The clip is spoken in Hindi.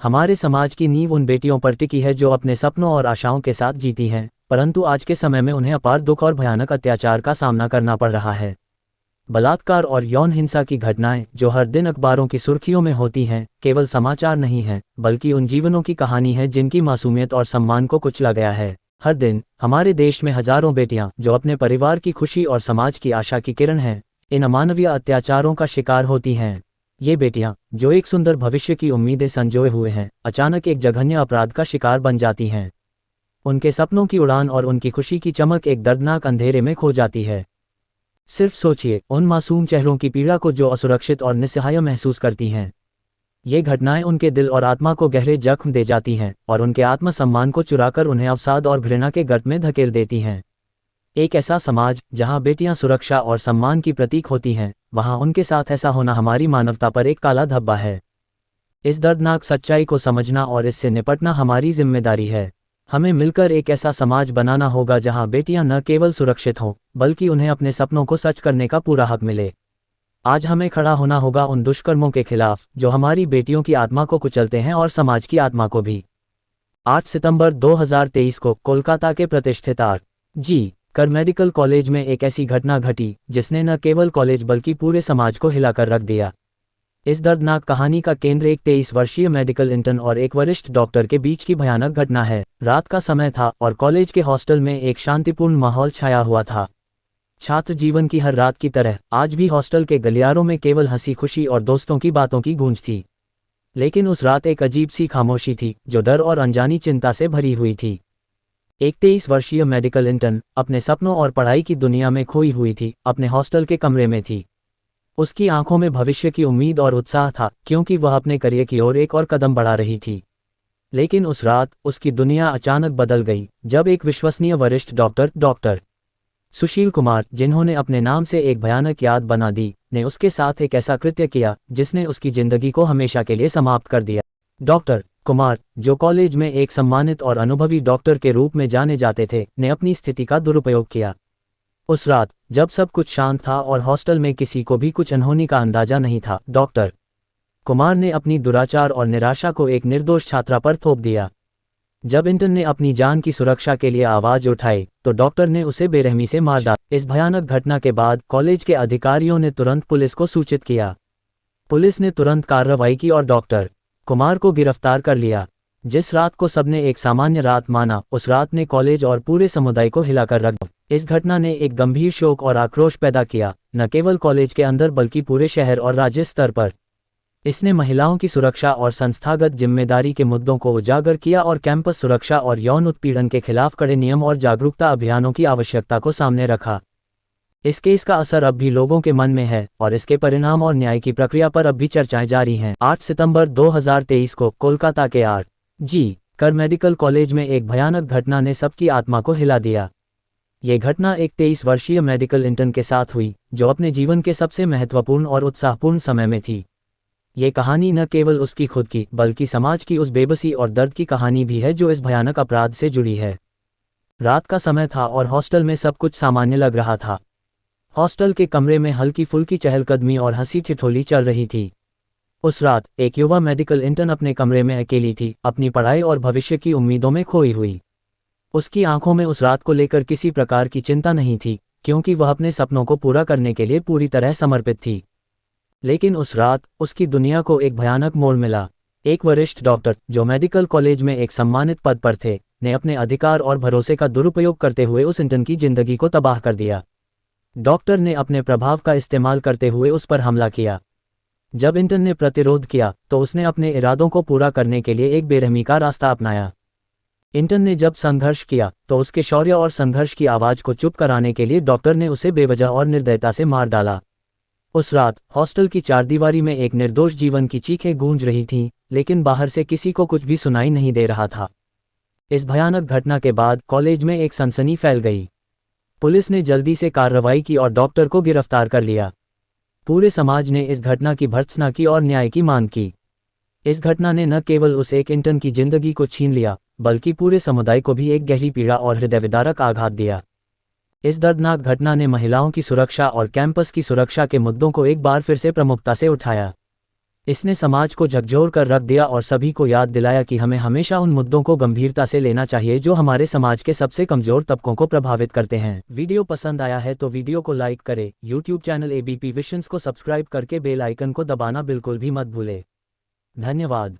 हमारे समाज की नींव उन बेटियों पर टिकी है जो अपने सपनों और आशाओं के साथ जीती हैं, परंतु आज के समय में उन्हें अपार दुख और भयानक अत्याचार का सामना करना पड़ रहा है। बलात्कार और यौन हिंसा की घटनाएं जो हर दिन अखबारों की सुर्खियों में होती हैं, केवल समाचार नहीं हैं, बल्कि उन जीवनों की कहानी है जिनकी मासूमियत और सम्मान को कुचला गया है। हर दिन हमारे देश में हजारों बेटियां जो अपने परिवार की खुशी और समाज की आशा की किरण हैं, इन अमानवीय अत्याचारों का शिकार होती हैं। ये बेटियां जो एक सुंदर भविष्य की उम्मीदें संजोए हुए हैं, अचानक एक जघन्य अपराध का शिकार बन जाती हैं। उनके सपनों की उड़ान और उनकी खुशी की चमक एक दर्दनाक अंधेरे में खो जाती है। सिर्फ सोचिए उन मासूम चेहरों की पीड़ा को जो असुरक्षित और निस्सहाय महसूस करती हैं। ये घटनाएं उनके दिल और आत्मा को गहरे जख्म दे जाती हैं और उनके आत्मसम्मान को चुराकर उन्हें अवसाद और घृणा के गर्त में धकेल देती हैं। एक ऐसा समाज जहां बेटियां सुरक्षा और सम्मान की प्रतीक होती हैं, वहां उनके साथ ऐसा होना हमारी मानवता पर एक काला धब्बा है। इस दर्दनाक सच्चाई को समझना और इससे निपटना हमारी जिम्मेदारी है। हमें मिलकर एक ऐसा समाज बनाना होगा जहां बेटियां न केवल सुरक्षित हों, बल्कि उन्हें अपने सपनों को सच करने का पूरा हक मिले। आज हमें खड़ा होना होगा उन दुष्कर्मों के खिलाफ जो हमारी बेटियों की आत्मा को कुचलते हैं और समाज की आत्मा को भी। 8 सितंबर 2023 को कोलकाता के प्रतिष्ठित आर.जी. कर मेडिकल कॉलेज में एक ऐसी घटना घटी जिसने न केवल कॉलेज बल्कि पूरे समाज को हिलाकर रख दिया। इस दर्दनाक कहानी का केंद्र एक 23 वर्षीय मेडिकल इंटर्न और एक वरिष्ठ डॉक्टर के बीच की भयानक घटना है। रात का समय था और कॉलेज के हॉस्टल में एक शांतिपूर्ण माहौल छाया हुआ था। छात्र जीवन की हर रात की तरह आज भी हॉस्टल के गलियारों में केवल हंसी खुशी और दोस्तों की बातों की गूंज थी। लेकिन उस रात एक अजीब सी खामोशी थी जो डर और अनजानी चिंता से भरी हुई थी। एक 23 वर्षीय मेडिकल इंटर्न अपने सपनों और पढ़ाई की दुनिया में खोई हुई थी, अपने हॉस्टल के कमरे में थी। उसकी आंखों में भविष्य की उम्मीद और उत्साह था, क्योंकि वह अपने करियर की ओर एक और कदम बढ़ा रही थी। लेकिन उस रात उसकी दुनिया अचानक बदल गई जब एक विश्वसनीय वरिष्ठ डॉक्टर सुशील कुमार, जिन्होंने अपने नाम से एक भयानक याद बना दी, ने उसके साथ एक ऐसा कृत्य किया जिसने उसकी जिंदगी को हमेशा के लिए समाप्त कर दिया। डॉक्टर कुमार, जो कॉलेज में एक सम्मानित और अनुभवी डॉक्टर के रूप में जाने जाते थे, ने अपनी स्थिति का दुरुपयोग किया। उस रात जब सब कुछ शांत था और हॉस्टल में किसी को भी कुछ अनहोनी का अंदाजा नहीं था, डॉक्टर कुमार ने अपनी दुराचार और निराशा को एक निर्दोष छात्रा पर थोप दिया। जब इंटर्न ने अपनी जान की सुरक्षा के लिए आवाज उठाई तो डॉक्टर ने उसे बेरहमी से मार डाला। इस भयानक घटना के बाद कॉलेज के अधिकारियों ने तुरंत पुलिस को सूचित किया। पुलिस ने तुरंत कार्रवाई की और डॉक्टर कुमार को गिरफ्तार कर लिया। जिस रात को सबने एक सामान्य रात माना, उस रात ने कॉलेज और पूरे समुदाय को हिलाकर रख दिया। इस घटना ने एक गंभीर शोक और आक्रोश पैदा किया, न केवल कॉलेज के अंदर बल्कि पूरे शहर और राज्य स्तर पर। इसने महिलाओं की सुरक्षा और संस्थागत जिम्मेदारी के मुद्दों को उजागर किया और कैंपस सुरक्षा और यौन उत्पीड़न के खिलाफ कड़े नियम और जागरूकता अभियानों की आवश्यकता को सामने रखा। इस केस का असर अब भी लोगों के मन में है और इसके परिणाम और न्याय की प्रक्रिया पर अब भी चर्चाएं जारी हैं। 8 सितंबर 2023 को कोलकाता के आर.जी. कर मेडिकल कॉलेज में एक भयानक घटना ने सबकी आत्मा को हिला दिया। ये घटना एक 23 वर्षीय मेडिकल इंटर्न के साथ हुई जो अपने जीवन के सबसे महत्वपूर्ण और उत्साहपूर्ण समय में थी। ये कहानी न केवल उसकी खुद की बल्कि समाज की उस बेबसी और दर्द की कहानी भी है जो इस भयानक अपराध से जुड़ी है। रात का समय था और हॉस्टल में सब कुछ सामान्य लग रहा था। हॉस्टल के कमरे में हल्की फुल्की चहलकदमी और हंसी ठिठोली चल रही थी। उस रात एक युवा मेडिकल इंटर्न अपने कमरे में अकेली थी, अपनी पढ़ाई और भविष्य की उम्मीदों में खोई हुई। उसकी आंखों में उस रात को लेकर किसी प्रकार की चिंता नहीं थी, क्योंकि वह अपने सपनों को पूरा करने के लिए पूरी तरह समर्पित थी। लेकिन उस रात उसकी दुनिया को एक भयानक मोड़ मिला। एक वरिष्ठ डॉक्टर जो मेडिकल कॉलेज में एक सम्मानित पद पर थे, ने अपने अधिकार और भरोसे का दुरुपयोग करते हुए उस इंटर्न की जिंदगी को तबाह कर दिया। डॉक्टर ने अपने प्रभाव का इस्तेमाल करते हुए उस पर हमला किया। जब इंटर्न ने प्रतिरोध किया तो उसने अपने इरादों को पूरा करने के लिए एक बेरहमी का रास्ता अपनाया। इंटर्न ने जब संघर्ष किया तो उसके शौर्य और संघर्ष की आवाज को चुप कराने के लिए डॉक्टर ने उसे बेवजह और निर्दयता से मार डाला। उस रात हॉस्टल की चारदीवारी में एक निर्दोष जीवन की चीखें गूंज रही थीं, लेकिन बाहर से किसी को कुछ भी सुनाई नहीं दे रहा था। इस भयानक घटना के बाद कॉलेज में एक सनसनी फैल गई। पुलिस ने जल्दी से कार्रवाई की और डॉक्टर को गिरफ्तार कर लिया। पूरे समाज ने इस घटना की भर्त्सना की और न्याय की मांग की। इस घटना ने न केवल उस एक इंटर्न की जिंदगी को छीन लिया, बल्कि पूरे समुदाय को भी एक गहरी पीड़ा और हृदयविदारक आघात दिया। इस दर्दनाक घटना ने महिलाओं की सुरक्षा और कैंपस की सुरक्षा के मुद्दों को एक बार फिर से प्रमुखता से उठाया। इसने समाज को झकझोर कर रख दिया और सभी को याद दिलाया कि हमें हमेशा उन मुद्दों को गंभीरता से लेना चाहिए जो हमारे समाज के सबसे कमजोर तबकों को प्रभावित करते हैं। वीडियो पसंद आया है तो वीडियो को लाइक करें, यूट्यूब चैनल एबीपी विजन्स को सब्सक्राइब करके बेल आइकन को दबाना बिल्कुल भी मत भूले। धन्यवाद।